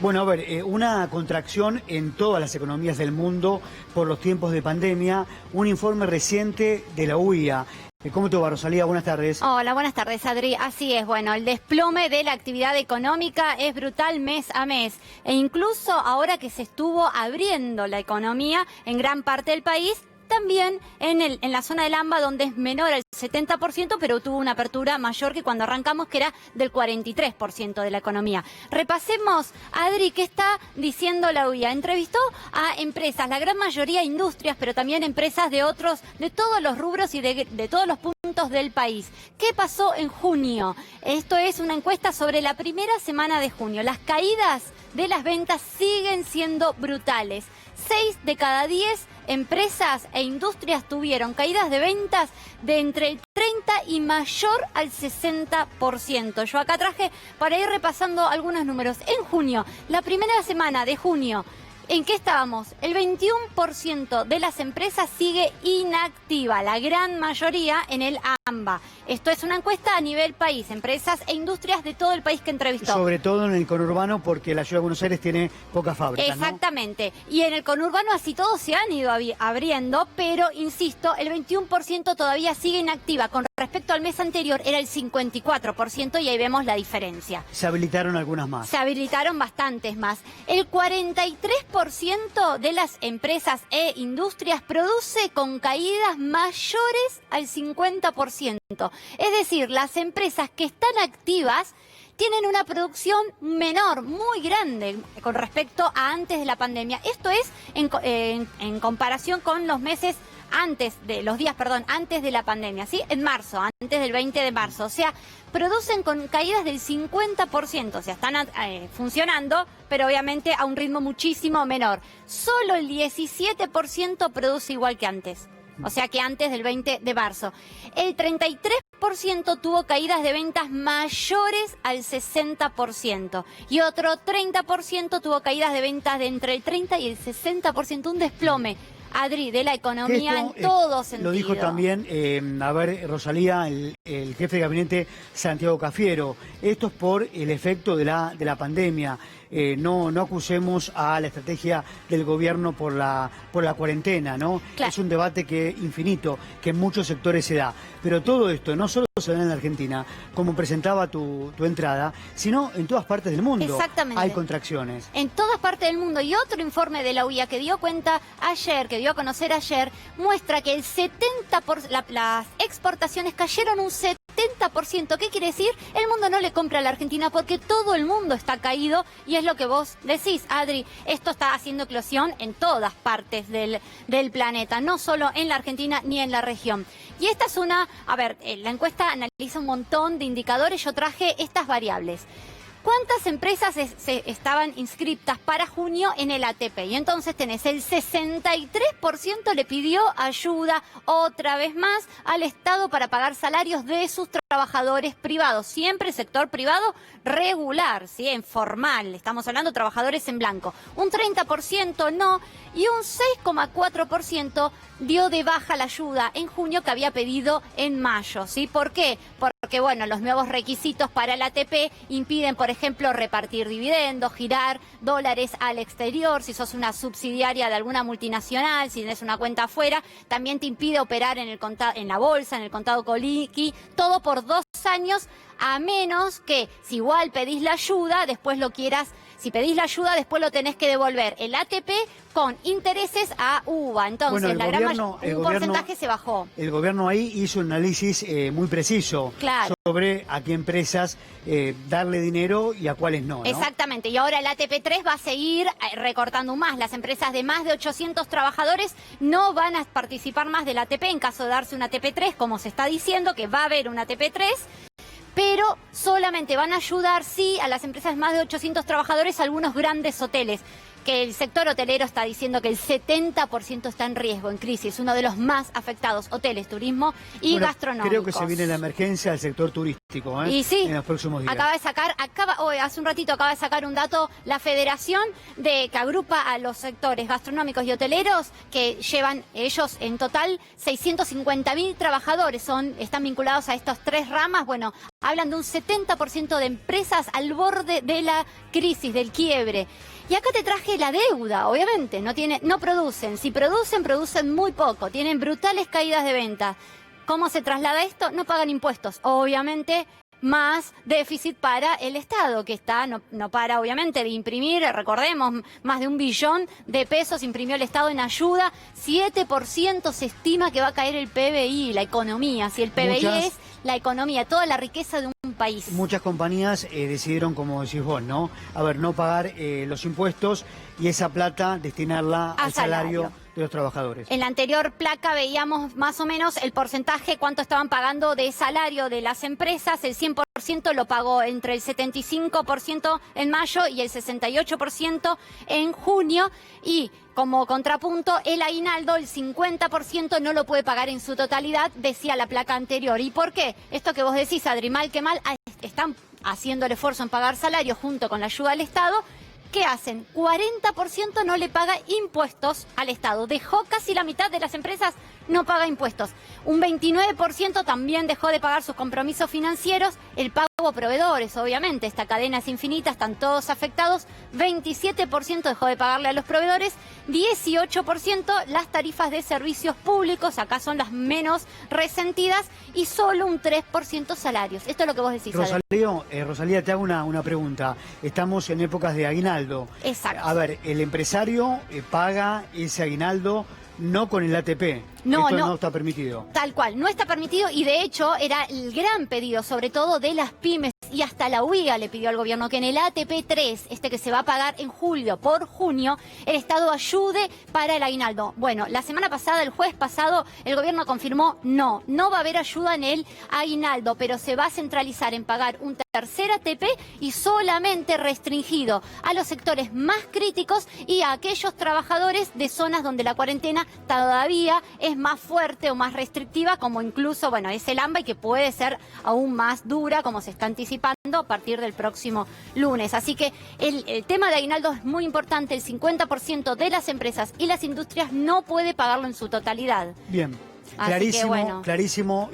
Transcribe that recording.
Bueno, a ver, una contracción en todas las economías del mundo por los tiempos de pandemia. Un informe reciente de la UIA. ¿Cómo te va, Rosalía? Buenas tardes. Hola, buenas tardes, Adri. Así es, bueno, el desplome de la actividad económica es brutal mes a mes. E incluso ahora que se estuvo abriendo la economía en gran parte del país, también en la zona del AMBA, donde es menor al 70%, pero tuvo una apertura mayor que cuando arrancamos, que era del 43% de la economía. Repasemos, Adri, ¿qué está diciendo la UIA? Entrevistó a empresas, la gran mayoría industrias, pero también empresas de todos los rubros y de todos los puntos del país. ¿Qué pasó en junio? Esto es una encuesta sobre la primera semana de junio. Las caídas de las ventas siguen siendo brutales. 6 de cada 10 empresas e industrias tuvieron caídas de ventas de entre el 30 y mayor al 60%. Yo acá traje para ir repasando algunos números. En junio, la primera semana de junio, ¿en qué estábamos? El 21% de las empresas sigue inactiva, la gran mayoría en el AMBA. Esto es una encuesta a nivel país, empresas e industrias de todo el país que entrevistó. Sobre todo en el conurbano, porque la ciudad de Buenos Aires tiene pocas fábricas, ¿no? Exactamente. Y en el conurbano así todos se han ido abriendo, pero insisto, el 21% todavía sigue inactiva. Con respecto al mes anterior era el 54% y ahí vemos la diferencia. Se habilitaron algunas más. Se habilitaron bastantes más. El 43% de las empresas e industrias produce con caídas mayores al 50%. Es decir, las empresas que están activas tienen una producción menor, muy grande, con respecto a antes de la pandemia. Esto es en comparación con los meses antes de la pandemia, ¿sí? En marzo, antes del 20 de marzo. O sea, producen con caídas del 50%, o sea, están funcionando, pero obviamente a un ritmo muchísimo menor. Solo el 17% produce igual que antes. O sea que antes del 20 de marzo. El 33% tuvo caídas de ventas mayores al 60%. Y otro 30% tuvo caídas de ventas de entre el 30 y el 60%. Un desplome, Adri, de la economía en todo sentido. Lo dijo también, Rosalía, el jefe de gabinete Santiago Cafiero. Esto es por el efecto de la pandemia. No acusemos a la estrategia del gobierno por la cuarentena, ¿no? Claro. Es un debate infinito, que en muchos sectores se da. Pero todo esto no solo se da en la Argentina, como presentaba tu entrada, sino en todas partes del mundo. Exactamente. Hay contracciones. En todas partes del mundo. Y otro informe de la UIA que dio a conocer ayer, muestra que el 70%, las exportaciones cayeron un 70%. ¿Qué quiere decir? El mundo no le compra a la Argentina porque todo el mundo está caído y es lo que vos decís, Adri. Esto está haciendo eclosión en todas partes del planeta, no solo en la Argentina ni en la región. Y esta es la encuesta analiza un montón de indicadores. Yo traje estas variables. ¿Cuántas empresas estaban inscritas para junio en el ATP? Y entonces tenés el 63% le pidió ayuda otra vez más al Estado para pagar salarios de sus trabajadores privados. Siempre sector privado regular, ¿sí? En formal. Estamos hablando de trabajadores en blanco. Un 30% no y un 6,4% dio de baja la ayuda en junio que había pedido en mayo, ¿sí? ¿Por qué? Porque, bueno, los nuevos requisitos para el ATP impiden, por ejemplo, repartir dividendos, girar dólares al exterior. Si sos una subsidiaria de alguna multinacional, si tenés una cuenta afuera, también te impide operar en la bolsa, en el contado coliqui, todo por 2 años, a menos que si igual pedís la ayuda, después si pedís la ayuda, después lo tenés que devolver el ATP con intereses a UVA. Entonces, bueno, un porcentaje se bajó. El gobierno ahí hizo un análisis muy preciso, claro, sobre a qué empresas darle dinero y a cuáles no, ¿no? Exactamente, y ahora el ATP3 va a seguir recortando más. Las empresas de más de 800 trabajadores no van a participar más del ATP en caso de darse un ATP3, como se está diciendo, que va a haber un ATP3. Pero solamente van a ayudar, sí, a las empresas de más de 800 trabajadores, algunos grandes hoteles. que el sector hotelero está diciendo que el 70% está en riesgo, en crisis, uno de los más afectados, hoteles, turismo y gastronómicos. Creo que se viene la emergencia del sector turístico, Y sí, en los próximos días. Hace un ratito acaba de sacar un dato la federación que agrupa a los sectores gastronómicos y hoteleros, que llevan ellos en total 650.000 trabajadores, están vinculados a estas tres ramas. Bueno, hablan de un 70% de empresas al borde de la crisis, del quiebre. Y acá te traje la deuda, obviamente, no producen. Si producen muy poco, tienen brutales caídas de venta. ¿Cómo se traslada esto? No pagan impuestos, obviamente. Más déficit para el Estado, que no para obviamente de imprimir, recordemos, más de 1 billón de pesos imprimió el Estado en ayuda, 7% se estima que va a caer el PBI, la economía, si el PBI es la economía, toda la riqueza de un país. Muchas compañías decidieron, como decís vos, ¿no? No pagar los impuestos y esa plata destinarla al salario de los trabajadores. En la anterior placa veíamos más o menos el porcentaje, cuánto estaban pagando de salario de las empresas. El 100% lo pagó entre el 75% en mayo y el 68% en junio. Y como contrapunto, el aguinaldo, el 50% no lo puede pagar en su totalidad, decía la placa anterior. ¿Y por qué? Esto que vos decís, Adri, mal que mal, están haciendo el esfuerzo en pagar salario junto con la ayuda del Estado. ¿Qué hacen? 40% no le paga impuestos al Estado. Dejó casi la mitad de las empresas no paga impuestos. Un 29% también dejó de pagar sus compromisos financieros. El pago a proveedores, obviamente, esta cadena es infinita, están todos afectados. 27% dejó de pagarle a los proveedores. 18% las tarifas de servicios públicos, acá son las menos resentidas. Y solo un 3% salarios. Esto es lo que vos decís, Rosalía, te hago una pregunta. Estamos en épocas de aguinaldo. Exacto. A ver, el empresario paga ese aguinaldo no con el ATP. No, Esto no. no está permitido. Tal cual, no está permitido y de hecho era el gran pedido, sobre todo de las pymes, y hasta la UIA le pidió al gobierno que en el ATP 3, que se va a pagar en julio por junio, el Estado ayude para el aguinaldo. Bueno, la semana pasada, el jueves pasado, el gobierno confirmó no va a haber ayuda en el aguinaldo, pero se va a centralizar en pagar un tercer ATP y solamente restringido a los sectores más críticos y a aquellos trabajadores de zonas donde la cuarentena todavía es más fuerte o más restrictiva, como incluso, es el AMBA, y que puede ser aún más dura, como se está anticipando a partir del próximo lunes. Así que el tema de aguinaldo es muy importante. El 50% de las empresas y las industrias no puede pagarlo en su totalidad. Bien, Así que, clarísimo.